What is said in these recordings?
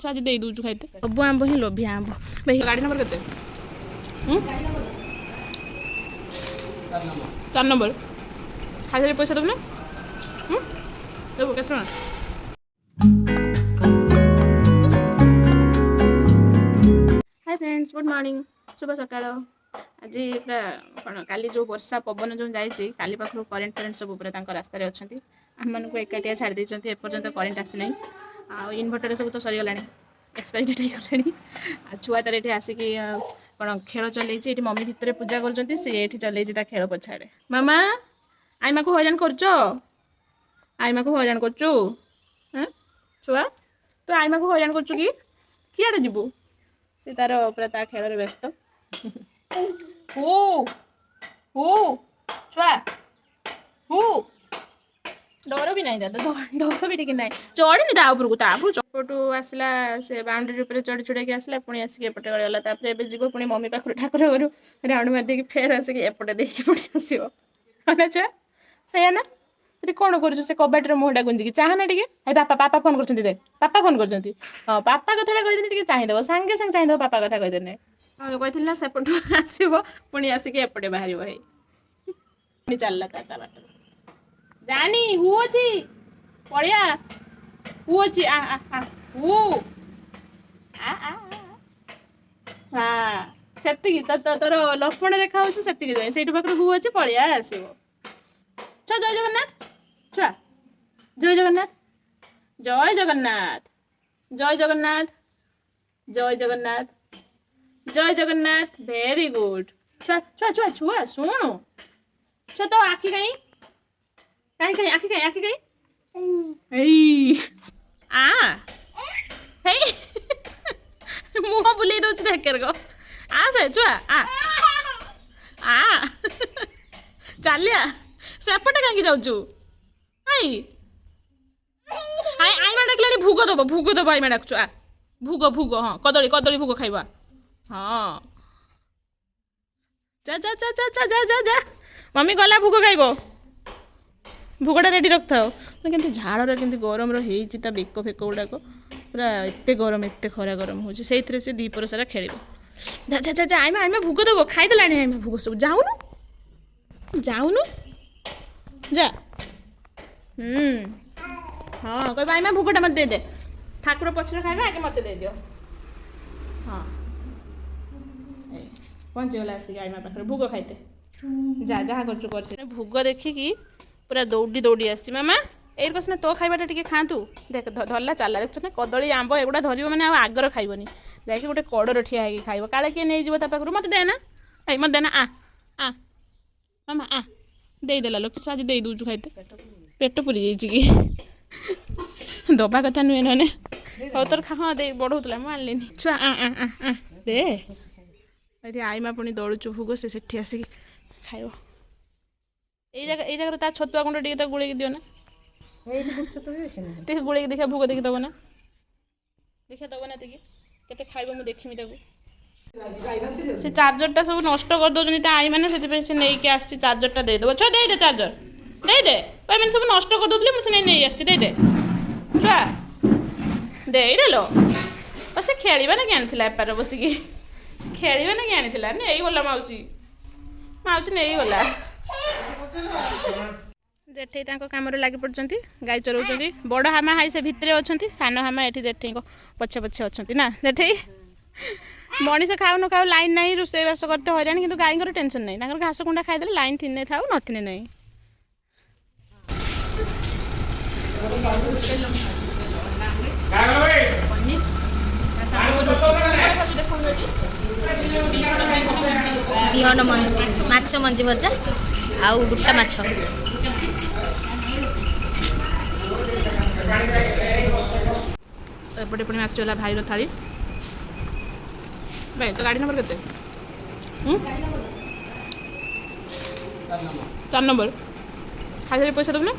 Location आज दे दूँ खाइते सब आंब ही लोभिया आंब भाई गाड़ी नंबर के 4 नंबर खाई पैसा देव ना देव के हाय फ्रेंड्स गुड मॉर्निंग शुभ सकाळ आज पूरा कौन काली जो वर्षा पवन जो जाइए काली पाखु करेन्ट फरेन्ट सब रास्तार अच्छा आम मानक एकाटिया छाड़ी देते एपर्तंत करेन्ट आसी ना आ इनभर्टर सब तो सरीगला एक्सपायरी डेट होगा छुआ तार ये आसिक कौन खेल चलती मम्मी भितर पूजा कर सी चलती खेल पछाड़े मामा आईमा को हईराण कर आईमा को हईराण कर छुआ तो आईमा को हईराण कर किए जीवु सी तार पूरा ता खेल व्यस्त छुआ डर भी नहीं दादा डर भी टे ना चढ़नी तापरकू चपटू आसला से बाउंड्री उपर चढ़ी चुड़ाई आसला पुणी आसिक एपटे गला तापर जीव पुणी मम्मी पाखर ठाकुर घर राउंड मार फेर आसिक एपटे देखिए पुणी आसो छुआ से ना से कौन कर कबाटर मुहटा गुंजिकी चाहना टे पापा पापा फोन कर देख पापा फोन कर हाँ पापा कथा कहीदेने चाहिदेव सागे सागे चाहिदेव पापा कथा कहीदेने कही सेपटू आसो पुणी आसिक एपटे बाहर भाई चलला ता बाट जानी हु अच्छी पड़िया हु अच्छी आ आ आ हु आ आ हाँ सेतिकी तोर लक्ष्मण रेखा होची सेतिकी जाई सेठु पाखर हु अच्छी पड़िया आसीबो छुआ जय जगन्नाथ छुआ जय जगन्नाथ जय जगन्नाथ जय जगन्नाथ जय जगन्नाथ जय जगन्नाथ वेरी गुड छुआ छुआ छुआ छुआ सुनो छुआ तो आखि कहीं कहीं आखि कहीं मुह बुले दो देख कर गो आ से छुआ आ चलिया सेपटे कहीं जाऊँ आई आईमा डाक भोग दब आईमा डाक आ भोग हाँ कदली कदली भोग खाइबा हाँ जा जा जा जा जा जा जा मम्मी गला भोग खाइब भोगटा रेडी रख था कि झाड़ के गरम रही बेक फेक गुड़ाक पूरा एत गरम एत खरा गरम हो से दीपर सारा खेल जा जा जा आईमा आईमा भोग दब खाईदेला आईमा भोग सब जाऊनु जाऊनु जा हाँ कह आईमा भोगटा मत दे दे ठाकुर पचर खाइबा आगे मत दे दियो हाँ पहुँचीगला आसिक आईमा पाखे भोग खाइते जा जहाँ कर भोग देखिकी पूरा दौड़ी दौड़ी आसी मामा एई कसिना तो खाइबाटा टिके खातु देख धरला चला देख ना कदली आंब एगुड़ा धरब मैंने आगर खाइबनी जाकि गोटे कड़र ठिया है खाइब काले किए नहीं जीव पाखर मत देना आई मत देना आ मामा आ देदेला लोक आज दे दूचु खाइते पेट पुरी जाइए कि दबा कथा नुहे नने हो तोर हाँ दे बढ़ौला मुझे छुआ दे ये आईमा पुणी दौड़ुचु भोग से आसिक खाइब ये जगह ता छतुआ गुंड टे गुड़े दियो ना देख गुड़े देखा भोग देखी दब ना देखा दब ना के खाइब मुझे देखी से चार्जरटा सब नष्ट कर दौरान आई मैंने से नहीं कि आस चार्जरटा देदेव छुआ दे चार्जर दे मैंने सब नष्ट कर दौले मुझे नहीं आसी दे छुआ देदेल से खेलवा ना कि आनी बसिकी खेलवा ना कि आनी नहीं गला माउसी माउसी नहीं गला जेठे कम लगी पड़ते गाई चराऊँ बड़ हामा हाई से भितर अच्छा सान हामा ये जेठे पछे पछे अच्छा ना जेठे मनीष खाऊ न खाऊ लाइन ना रोषेईबास करते हईराण कि गाई टेंशन नहीं घास कुंडा खाईदे लाइन थिने था नथिने नहीं बिहन मंजी माछ मंजी भजा आउ गुट्टा माछ एपटे पुणी आसला भाईर थाली भाई तो गाड़ी नंबर के 4 नंबर खाई पैसा देव ना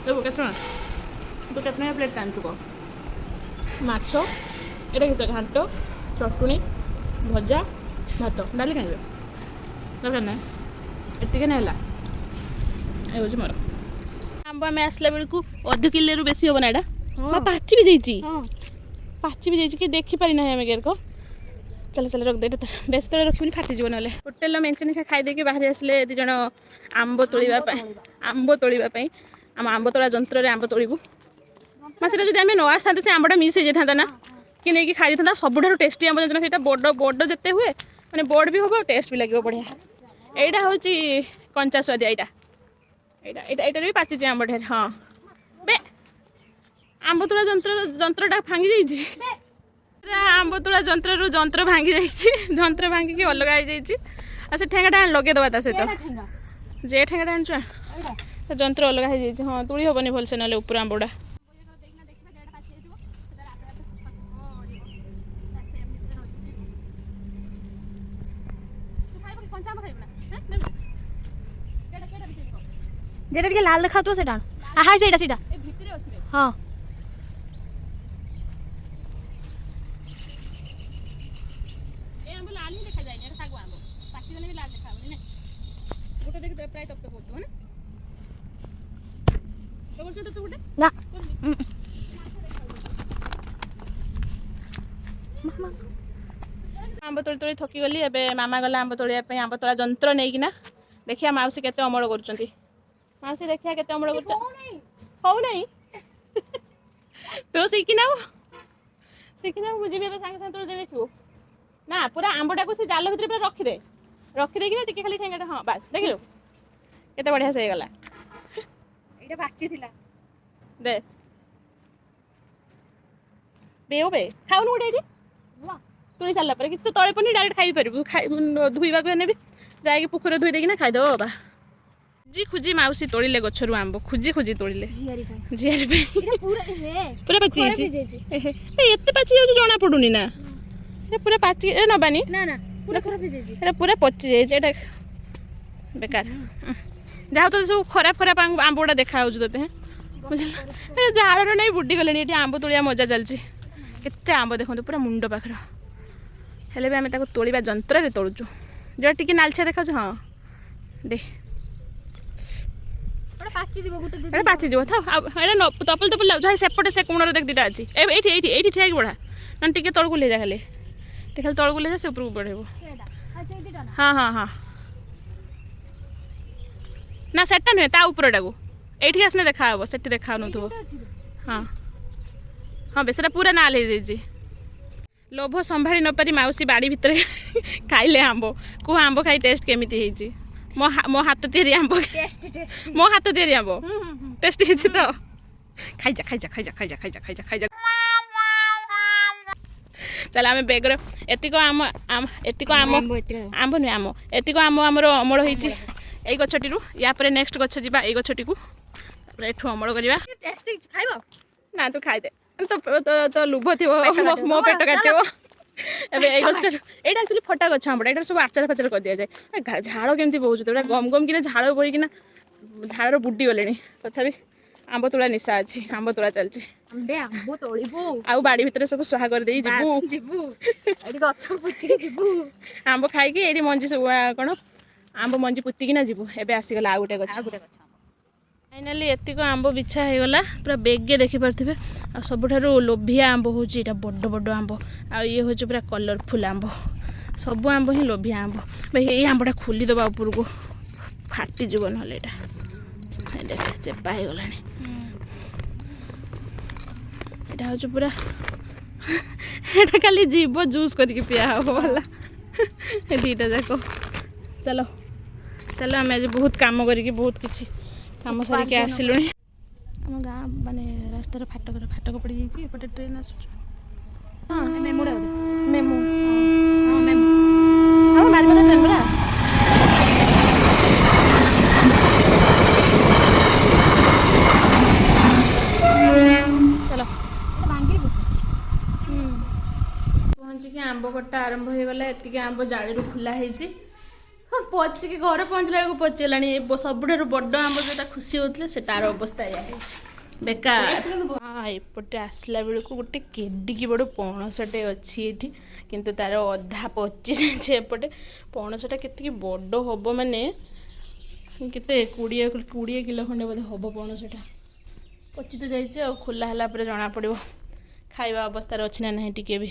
देव के तो केतना प्लेट टाइम चुक माछ ये किस घाट चटुणी भजा भात डाली खाइबे दरकार ना एतिके ना ये हूँ मोर आंब आम आसला बेलू अध किले बेसी हम ना यहाँ माँ पाची भी जाइए पाची भी जाइए कि देखी पारि ना आम गेर को चल चल रख दे बेस तले रखी फाटी जीवन ना होटेल मेंचे निखा खाई देके बाहर आसले दी जन आंब तोड़ापी आम आंब तोड़ा जंत्र आंब तोड़ू माँ से आम न आसता से आंबटा मिस हो जाता ना कि नहीं खाई था सबुठ टेस्टी आंब जानते ना बड़ बड़ जिते हुए मैंने बड़ भी हम टेस्ट भी लगे बढ़िया यहाँ हूँ कंचा स्वादिया यहाँ भी पाची आंब ढेर हाँ बे आंब तोड़ा जंत्रटा भांगी जाइए आंब तोड़ा जंत्र भांगी जाइए जंत्र भांगिकी अलग हो से ठेंगाटा लगेदबा ता सहित जे ठेंगाटा आनु जंत्र अलग हो जाइए हाँ तुड़ी हेनी भलसे ना ऊपर आंबटा जेटा टिके लाल देखा सेटा हाय सेटा सेटा हाँ ना आंब तोड़ी तोड़ी थकी गली एबे मामा गला आंब तोड़िया आंब तोड़ा जंत्र नहीं कि ना देखिया माउसी केते अमल करुचंती माउसी देखिया केते अमल करुच हो नहीं तो सीखी ना बुझी भी सांगे सांगे तोड़ दे देखियो ना पूरा आंबटा को से जाल भीतर पूरा रखी दे कि ना टिके खाली ठेंगाटा हाँ बस देखिलो केते बढ़िया से गला एटा बाची थिला दे बेओ बे खाउनु उठे जी तुड़ी सारा पर किसी तो तले पनी डायरेक्ट खाई पार धुईवा भी जाए पुखर धुई देना खाईद बा खुजी खुजी माउसी तोड़िले गछरु आंब खुजी खुजी तोड़िले झियारी पूरा पाची एते पाची जाऊ जना पड़ुनी ना पूरा पाची नबानी ना ना पूरा खराब हो जाई पूरा पची जाए बेकार जहाँ तो सब खराब खराब आंबटा देखा तोते झाड़ नहीं बुड्डी गले ये आंब तोड़िया मजा चलती केते आंब देखो पूरा मुंड पाखर हेले भी आम तोड़ा जंत्र तोड़ुचु जो टी नालछिया देखा हाँ दे पाची जीव था तपल तपल लगे सेपटे से कोण देख दीटा अच्छी ये ठिया बढ़ा ना टे तौक ले जा खाली खाली तौक ले जा से उपरको बढ़ेब हाँ हाँ हाँ ना सेटा नुहे ता उपरटा को ये आसने देखा हे से देखा नुव हाँ हाँ बेसरा पूरा नाल हो जाइए लोभ संभाड़ी नपारी माउसी बाड़ी भितर खाइले आंब को आंब खाई टेस्ट केमिति मो हाथ तैयारी आंब मो हाथ तैयारी आंब टेस्टी है तो खाइजा खाइजा खाइजा खाइजा खाइजा खाइजा खाइजा चल आम बेगर एतिक आम एतिक आम आंब नुहे आम एतिक आम आमर अमल होती यही गछटी या नेक्स्ट गछ जा गछटी को एठू अमल करवा ना तू खाइदे तो लुभ थी मो पेट काटो यहाँ एक्चुअली फटा गछ आंबटा यहाँ सब आचार फाचार कर दि जाए झाड़ केमती बहुत गम गम कि झाड़ बोईकिना झाड़ बुड्डी गले तथापि आंब तोड़ा निशा अच्छी आंब तोड़ा चलती आउ बाड़ी भितर सब स्वाहा कर दे आंब खाई मंजी सब कौन आंब मंजी पुतिकिना जीवु एबे आसीगला आउ गोटे गछ फाइनाली एतिक आंब बिछा हो गला पूरा बेगे देखिपारे आ सबुठारु लोभिया आंब हूँ यहाँ बड़ बड़ आंब आ ये हूँ पूरा कलरफुल आंब सब आंब ही लोभिया आंब भाई ये आंबटा खोलीदबा उपड़ को फाटीज ना यहाँ देख चेपा हो गला यहाँ हूँ पूरा यहाँ खाली जीव जूस करके पिया हम वाला दीटा जाक चलो चलो आम आज बहुत काम करके बहुत किसी काम सारिके आसिलु आम गाँ माने रास्तार फाटक पड़ जाइए एपटे ट्रेन आसुच हाँ मेमो मेमो हाँ मेमो हाँ बारबदा ट्रेन बड़ा चलो पहुँचिकी आंब कटा आरंभ हो गला एतिके आंब जाड़ी खुला है पचिकी घर पहुँचला बेलू पचिगला सबुठ बड़ आंब जो खुशी होते से तार अवस्था या बेकार हाँ एपटे आसला बेलू गोटे केडिकी बड़ पणसटे अच्छी ये किंतु तार अधा पचि जाए एपटे पणसटा के बड़ हम माने केते 20 किलो खंडे बोधे हम पणसटा ପଚି ତ ଯାଇଛି ଆଉ ଖୋଲା ହେଲା ପରେ ଜଣାପଡ଼ିବ ଖାଇବା ଅବସ୍ଥାରେ ଅଛି ନା ନାହିଁ ଟିକେ ବି।